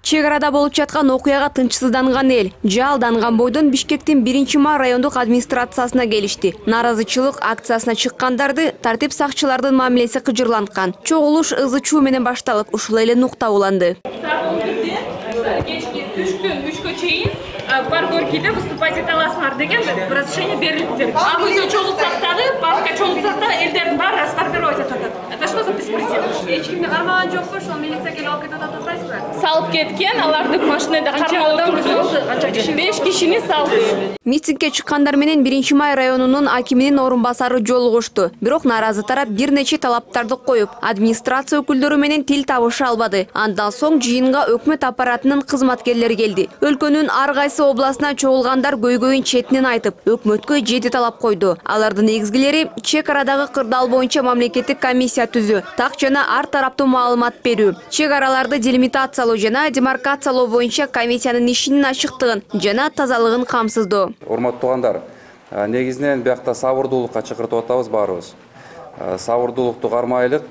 Чек арада болуп жаткан окуяга тынчсызданган эл жалданган бойдон Бишкектин 1-май райондук администрациясына келишти. Наразычылык акциясына чыккандарды тартип сакчылардын мамилеси кыжырланткан. Чогулуш ызы-чуу менен башталып, ушул эле нукта уланды. Парк-горкиде выступать ете аласыңар деген разрешение берилиптир. А үйдө чогулсак дагы, паркка чогулсак да элдердин баары расформировать этип атат. Это что за беспредел? Эч кимди кармаган жокпу, ошол милиция келип алып кетип атат атпайсызбы? Салып кеткен, аларды машинада кармалып турду. 5 кишини салды. Митингге чыккандар менен 1-май районунун акиминин орун басары жолугушту. Бирок нааразы тарап бир нече талаптарды коюп, администрация өкүлдөрү менен тил табыша албады. Андан соң жыйынга өкмөт аппаратынын кызматкерлери келди. Өлкөнүн ар кайсы областына чогулгандар көйгөйүн четинен айтып, өкмөткө 7 талап койду. Алардын негизгилери чек арадагы кырдаал боюнча мамлекеттик комиссия түзүү, так жана ар тараптуу маалымат берүү, чек араларды делимитациялоо жана демаркациялоо боюнча комиссиянын ишинин ачыктыгын жана тазалыгын камсыздоо. Урматтуу туугандар, негизинен биякта сабырдуулукка чакыртып атабыз баарыбыз. Сабырдуулукту кармайлык,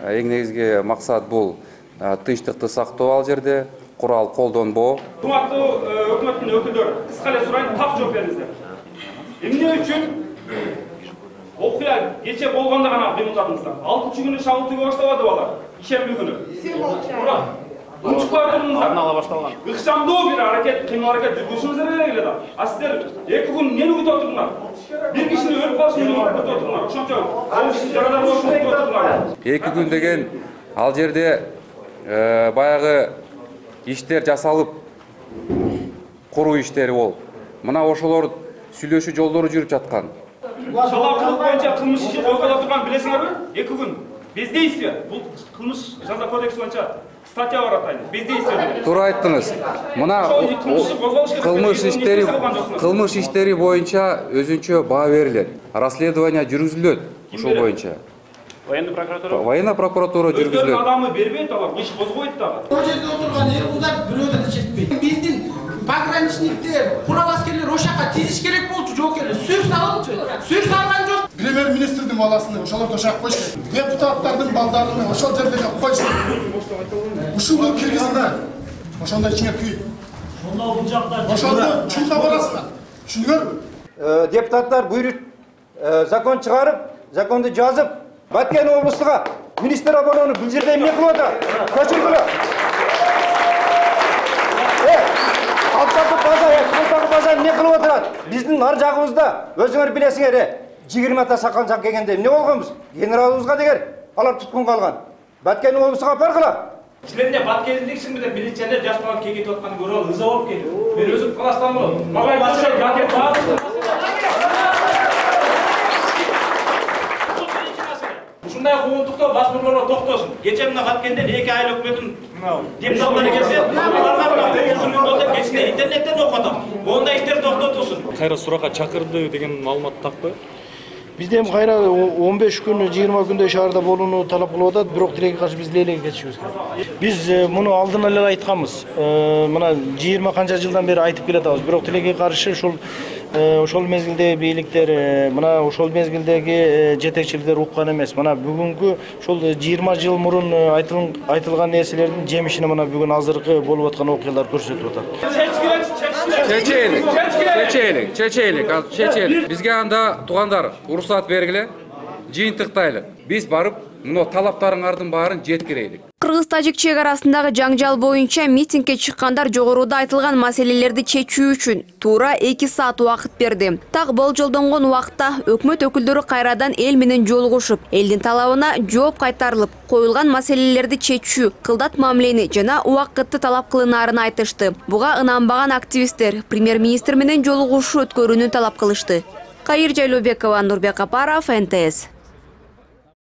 эң негизги максат бул тынчтыкты сактоо ал жерде. Курал колдонбоо. Урматтуу өкмөттүн өкүлдөрү, кыска эле сурайм, так жооп бериңиздер. Эмне үчүн окуя кече болгондо гана кыймылдадыңыздар? 6-күнү шабуул түгө баштабады алар. Ишемби күнү. Туура. Унчукпай туруңуздар. Ала башталган. Ыкчамдуу бир аракет, кыймыл аракет жүргүзүңүздөр керек эле да. А сиздер 2 күн эмнени күтүп отуруңар? Бир кишини өлүп калышын күтүп отуруңар. Ошончо коомчулук жарадар болушун күтүп отуруңар. 2 күн деген ал жерде баягы иштер жасалып, куруу иштери болуп. Мына ошолор сүйлөшүү жолдору жүрүп жаткан. Шалаакылык боюнча кылмыш иши козголуп турган билесиңерби? 2 күн. Бездействие. Бул кылмыш жаза кодекси боюнча статья бар атайын. Бездействие. Туура айттыңыз. Мына кылмыш иштери боюнча өзүнчө баа берилет. Расследование жүргүзүлөт ушул боюнча. Военная прокуратура жүргүзүлөт. Адамы бербейт, алар иш козгойт дагы. О жерде отурган эрулдар бирөөдөн чечпейт. Биздин пограничниктер, курал аскерлер ошакка тизиш керек болчу, жок эле. Сүр салынчы. Сүр салган жок. Премьер-министрдин баласын ошолордо жак койшу. Депутаттардын балдарын ошол жерде койшу. Ушуга киргизиңер. Ошондо ичиңер күй. Ошондо чунга барасыңар. Түшүндүңөрбү? Депутаттар буйрук закон чыгарып, законду жазып, Баткен облыстыга министр обороны бул жерде эмне кылып атат? Көчүргүлө. Алсакы базар эмне кылып атат? Биздин ар жагыбызда өзүңөр билесиңер, 20 та сакалжак келгенде эмне болгонбуз? Генералыбызга деген алар туткунга алган. Баткен облыстыга баргыла. Силерде Баткендик сиңбиде милиционер жаш баланы кегит атканын көрүп алып, ыза болуп келди. Мен өзүм Казакстандын. Мага айтышат, Баткен Ушундай куугунтуктоо басмырлоого токтосун. Кече мына Баткенден 2 ай өкмөтүн депутаттары келсе, аларга кечинде интернеттен окуп атам. Мондай иштер токтотулсун. Кайра суракка чакырды деген маалымат такпы? Бизде эми кайра 15 күн, 20 күндөй шаарда болууну талап кылып атат, бирок тилекке каршы биз лелеге кетишибиз керек. Биз муну алдын эле айтканбыз. Мына 20 канча жылдан бери айтып келатабыз, бирок тилекке каршы ошол мезгилде бийликтер, мына ошол мезгилдеги жетекчилер уккан эмес. Мына бүгүнкү ошол 20 жыл мурун айтылган нерселердин жемишини мына бүгүн азыркы болуп аткан окуялар көрсөтүп атат. Чечелик. Бизге анда туугандар уруксат бергиле, жыйынтыктайлы. Биз барып, мына талаптарыңардын баарын жеткирелик. Кыргыз-тажик чек арасындагы жаңжал боюнча митингге чыккандар жогоруда айтылган маселелерди чечүү үчүн туура 2 саат убакыт берди. Так болжолдонгон убакытта өкмөт өкүлдөрү кайрадан эл менен жолугушуп, элдин талабына жооп кайтарылып, коюлган маселелерди чечүү, кылдат мамилени жана убакытты талап кылынаарын айтышты. Буга ынанбаган активисттер премьер-министр менен жолугушуу өткөрүүнү талап кылышты. Кайыр Жайлообекова, Нурбек Апаров, НТС.